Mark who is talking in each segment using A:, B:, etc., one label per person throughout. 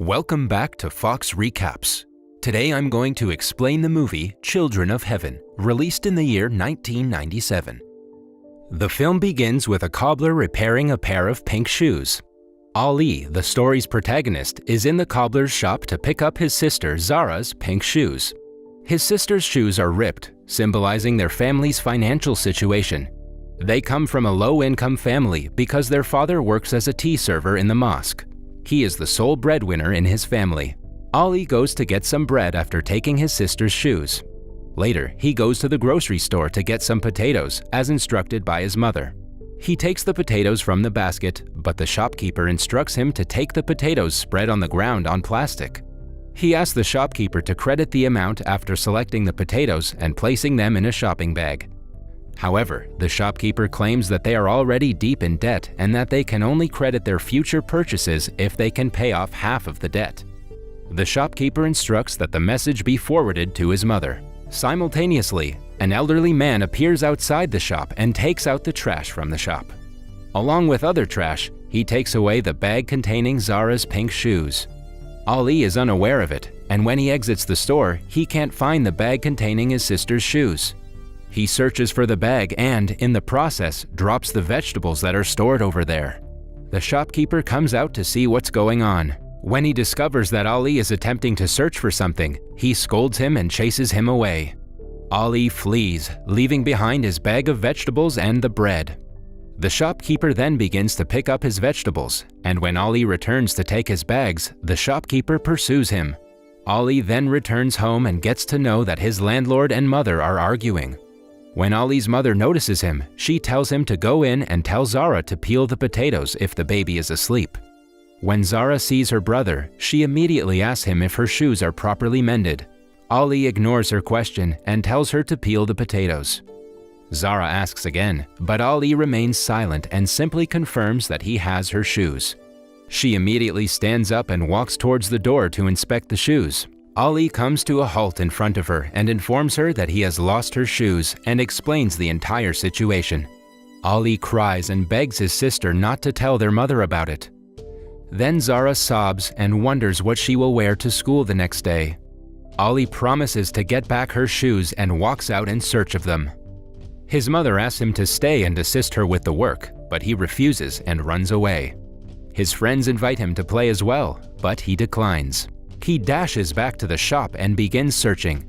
A: Welcome back to Fox Recaps. Today I'm going to explain the movie Children of Heaven, released in the year 1997. The film begins with a cobbler repairing a pair of pink shoes. Ali, the story's protagonist, is in the cobbler's shop to pick up his sister Zara's pink shoes. His sister's shoes are ripped, symbolizing their family's financial situation. They come from a low-income family because their father works as a tea server in the mosque. He is the sole breadwinner in his family. Ali goes to get some bread after taking his sister's shoes. Later, he goes to the grocery store to get some potatoes, as instructed by his mother. He takes the potatoes from the basket, but the shopkeeper instructs him to take the potatoes spread on the ground on plastic. He asks the shopkeeper to credit the amount after selecting the potatoes and placing them in a shopping bag. However, the shopkeeper claims that they are already deep in debt and that they can only credit their future purchases if they can pay off half of the debt. The shopkeeper instructs that the message be forwarded to his mother. Simultaneously, an elderly man appears outside the shop and takes out the trash from the shop. Along with other trash, he takes away the bag containing Zara's pink shoes. Ali is unaware of it, and when he exits the store, he can't find the bag containing his sister's shoes. He searches for the bag and, in the process, drops the vegetables that are stored over there. The shopkeeper comes out to see what's going on. When he discovers that Ali is attempting to search for something, he scolds him and chases him away. Ali flees, leaving behind his bag of vegetables and the bread. The shopkeeper then begins to pick up his vegetables, and when Ali returns to take his bags, the shopkeeper pursues him. Ali then returns home and gets to know that his landlord and mother are arguing. When Ali's mother notices him, she tells him to go in and tell Zara to peel the potatoes if the baby is asleep. When Zara sees her brother, she immediately asks him if her shoes are properly mended. Ali ignores her question and tells her to peel the potatoes. Zara asks again, but Ali remains silent and simply confirms that he has her shoes. She immediately stands up and walks towards the door to inspect the shoes. Ali comes to a halt in front of her and informs her that he has lost her shoes and explains the entire situation. Ali cries and begs his sister not to tell their mother about it. Then Zara sobs and wonders what she will wear to school the next day. Ali promises to get back her shoes and walks out in search of them. His mother asks him to stay and assist her with the work, but he refuses and runs away. His friends invite him to play as well, but he declines. He dashes back to the shop and begins searching.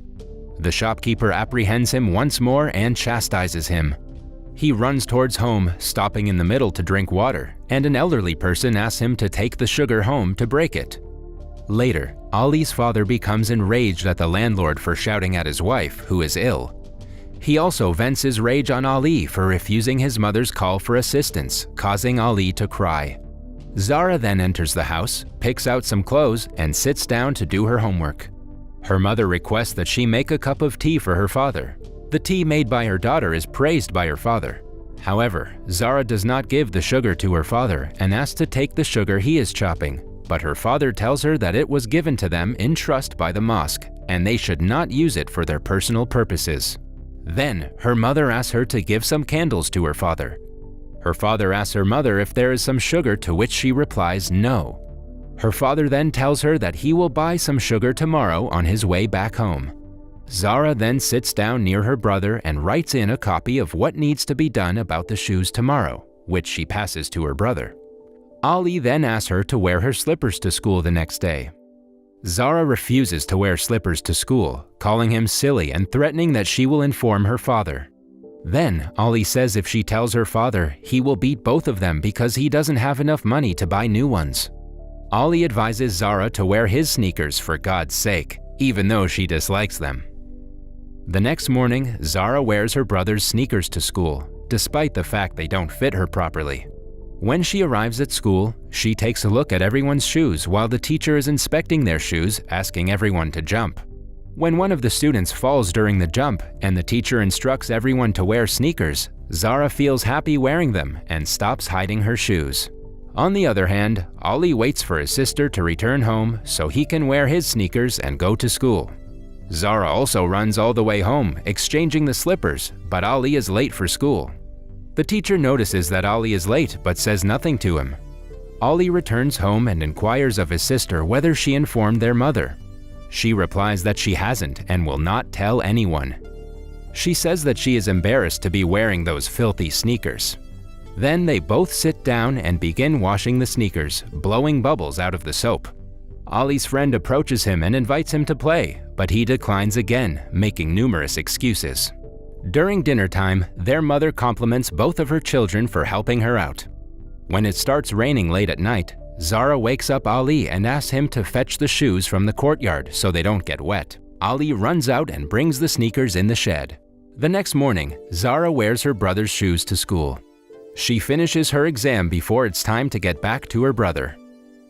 A: The shopkeeper apprehends him once more and chastises him. He runs towards home, stopping in the middle to drink water, and an elderly person asks him to take the sugar home to break it. Later, Ali's father becomes enraged at the landlord for shouting at his wife, who is ill. He also vents his rage on Ali for refusing his mother's call for assistance, causing Ali to cry. Zara then enters the house, picks out some clothes, and sits down to do her homework. Her mother requests that she make a cup of tea for her father. The tea made by her daughter is praised by her father. However, Zara does not give the sugar to her father and asks to take the sugar he is chopping, but her father tells her that it was given to them in trust by the mosque, and they should not use it for their personal purposes. Then, her mother asks her to give some candles to her father. Her father asks her mother if there is some sugar, to which she replies no. Her father then tells her that he will buy some sugar tomorrow on his way back home. Zara then sits down near her brother and writes in a copy of what needs to be done about the shoes tomorrow, which she passes to her brother. Ali then asks her to wear her slippers to school the next day. Zara refuses to wear slippers to school, calling him silly and threatening that she will inform her father. Then, Ali says if she tells her father, he will beat both of them because he doesn't have enough money to buy new ones. Ali advises Zara to wear his sneakers for God's sake, even though she dislikes them. The next morning, Zara wears her brother's sneakers to school, despite the fact they don't fit her properly. When she arrives at school, she takes a look at everyone's shoes while the teacher is inspecting their shoes, asking everyone to jump. When one of the students falls during the jump and the teacher instructs everyone to wear sneakers, Zara feels happy wearing them and stops hiding her shoes. On the other hand, Ali waits for his sister to return home so he can wear his sneakers and go to school. Zara also runs all the way home, exchanging the slippers, but Ali is late for school. The teacher notices that Ali is late but says nothing to him. Ali returns home and inquires of his sister whether she informed their mother. She replies that she hasn't and will not tell anyone. She says that she is embarrassed to be wearing those filthy sneakers. Then they both sit down and begin washing the sneakers, blowing bubbles out of the soap. Ali's friend approaches him and invites him to play, but he declines again, making numerous excuses. During dinner time, their mother compliments both of her children for helping her out. When it starts raining late at night, Zara wakes up Ali and asks him to fetch the shoes from the courtyard so they don't get wet. Ali runs out and brings the sneakers in the shed. The next morning, Zara wears her brother's shoes to school. She finishes her exam before it's time to get back to her brother.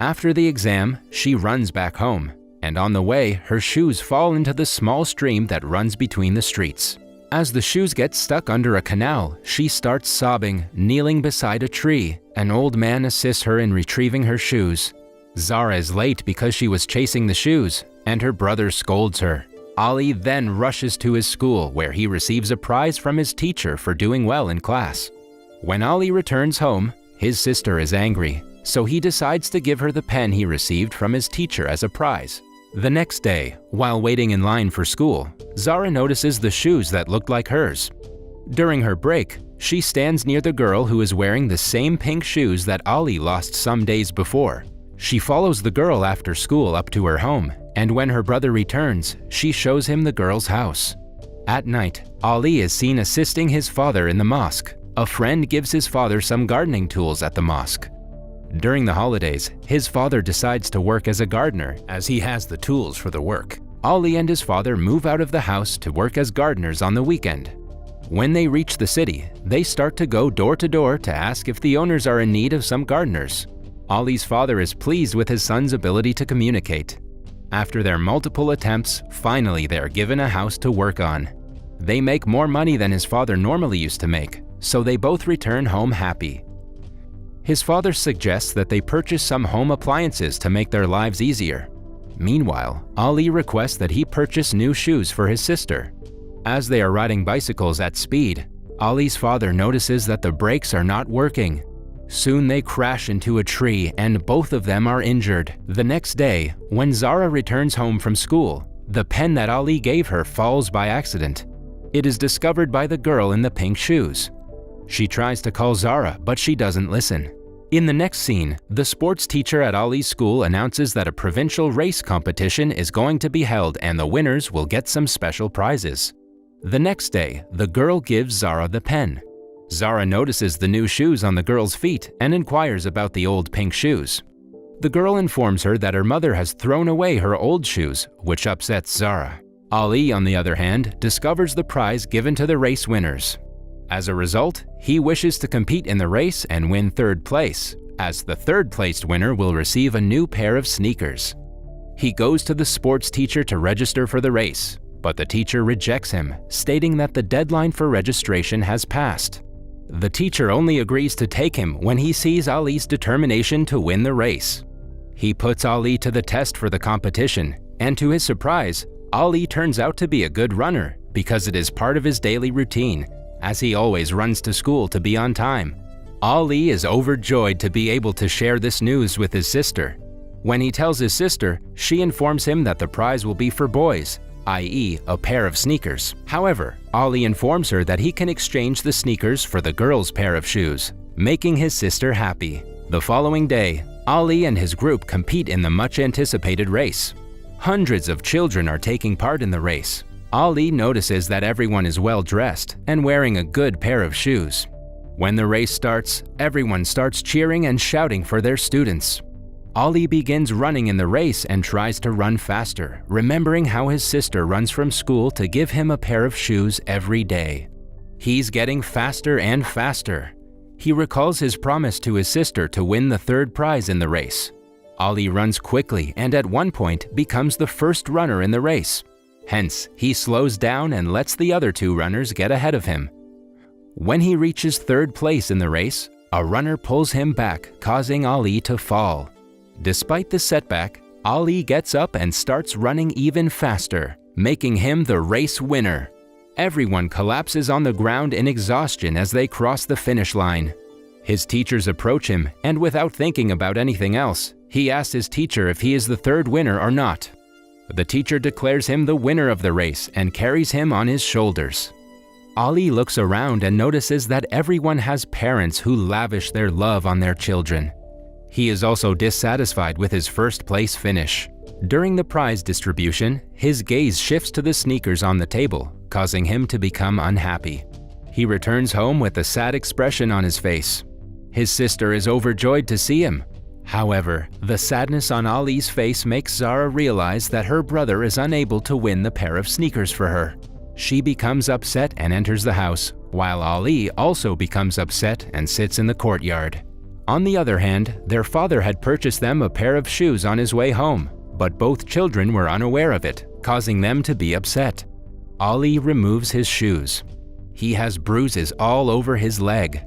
A: After the exam, she runs back home, and on the way, her shoes fall into the small stream that runs between the streets. As the shoes get stuck under a canal, she starts sobbing, kneeling beside a tree. An old man assists her in retrieving her shoes. Zara is late because she was chasing the shoes, and her brother scolds her. Ali then rushes to his school where he receives a prize from his teacher for doing well in class. When Ali returns home, his sister is angry, so he decides to give her the pen he received from his teacher as a prize. The next day, while waiting in line for school, Zara notices the shoes that looked like hers. During her break, she stands near the girl who is wearing the same pink shoes that Ali lost some days before. She follows the girl after school up to her home, and when her brother returns, she shows him the girl's house. At night, Ali is seen assisting his father in the mosque. A friend gives his father some gardening tools at the mosque. During the holidays, his father decides to work as a gardener as he has the tools for the work. Ali and his father move out of the house to work as gardeners on the weekend. When they reach the city, they start to go door to door to ask if the owners are in need of some gardeners. Ali's father is pleased with his son's ability to communicate. After their multiple attempts, finally they are given a house to work on. They make more money than his father normally used to make, so they both return home happy. His father suggests that they purchase some home appliances to make their lives easier. Meanwhile, Ali requests that he purchase new shoes for his sister. As they are riding bicycles at speed, Ali's father notices that the brakes are not working. Soon they crash into a tree and both of them are injured. The next day, when Zara returns home from school, the pen that Ali gave her falls by accident. It is discovered by the girl in the pink shoes. She tries to call Zara, but she doesn't listen. In the next scene, the sports teacher at Ali's school announces that a provincial race competition is going to be held and the winners will get some special prizes. The next day, the girl gives Zara the pen. Zara notices the new shoes on the girl's feet and inquires about the old pink shoes. The girl informs her that her mother has thrown away her old shoes, which upsets Zara. Ali, on the other hand, discovers the prize given to the race winners. As a result, he wishes to compete in the race and win third place, as the third-placed winner will receive a new pair of sneakers. He goes to the sports teacher to register for the race, but the teacher rejects him, stating that the deadline for registration has passed. The teacher only agrees to take him when he sees Ali's determination to win the race. He puts Ali to the test for the competition, and to his surprise, Ali turns out to be a good runner because it is part of his daily routine, as he always runs to school to be on time. Ali is overjoyed to be able to share this news with his sister. When he tells his sister, she informs him that the prize will be for boys, i.e., a pair of sneakers. However, Ali informs her that he can exchange the sneakers for the girl's pair of shoes, making his sister happy. The following day, Ali and his group compete in the much-anticipated race. Hundreds of children are taking part in the race. Ali notices that everyone is well-dressed and wearing a good pair of shoes. When the race starts, everyone starts cheering and shouting for their students. Ali begins running in the race and tries to run faster, remembering how his sister runs from school to give him a pair of shoes every day. He's getting faster and faster. He recalls his promise to his sister to win the third prize in the race. Ali runs quickly and at one point becomes the first runner in the race. Hence, he slows down and lets the other two runners get ahead of him. When he reaches third place in the race, a runner pulls him back, causing Ali to fall. Despite the setback, Ali gets up and starts running even faster, making him the race winner. Everyone collapses on the ground in exhaustion as they cross the finish line. His teachers approach him, and without thinking about anything else, he asks his teacher if he is the third winner or not. The teacher declares him the winner of the race and carries him on his shoulders. Ali looks around and notices that everyone has parents who lavish their love on their children. He is also dissatisfied with his first place finish. During the prize distribution, his gaze shifts to the sneakers on the table, causing him to become unhappy. He returns home with a sad expression on his face. His sister is overjoyed to see him. However, the sadness on Ali's face makes Zara realize that her brother is unable to win the pair of sneakers for her. She becomes upset and enters the house, while Ali also becomes upset and sits in the courtyard. On the other hand, their father had purchased them a pair of shoes on his way home, but both children were unaware of it, causing them to be upset. Ali removes his shoes. He has bruises all over his leg.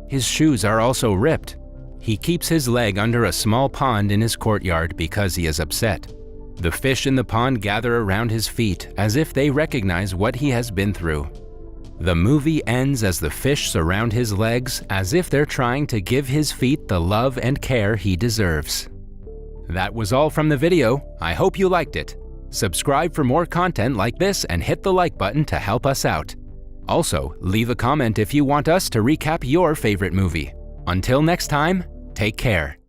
A: His shoes are also ripped. He keeps his leg under a small pond in his courtyard because he is upset. The fish in the pond gather around his feet as if they recognize what he has been through. The movie ends as the fish surround his legs as if they're trying to give his feet the love and care he deserves. That was all from the video. I hope you liked it. Subscribe for more content like this and hit the like button to help us out. Also, leave a comment if you want us to recap your favorite movie. Until next time, take care.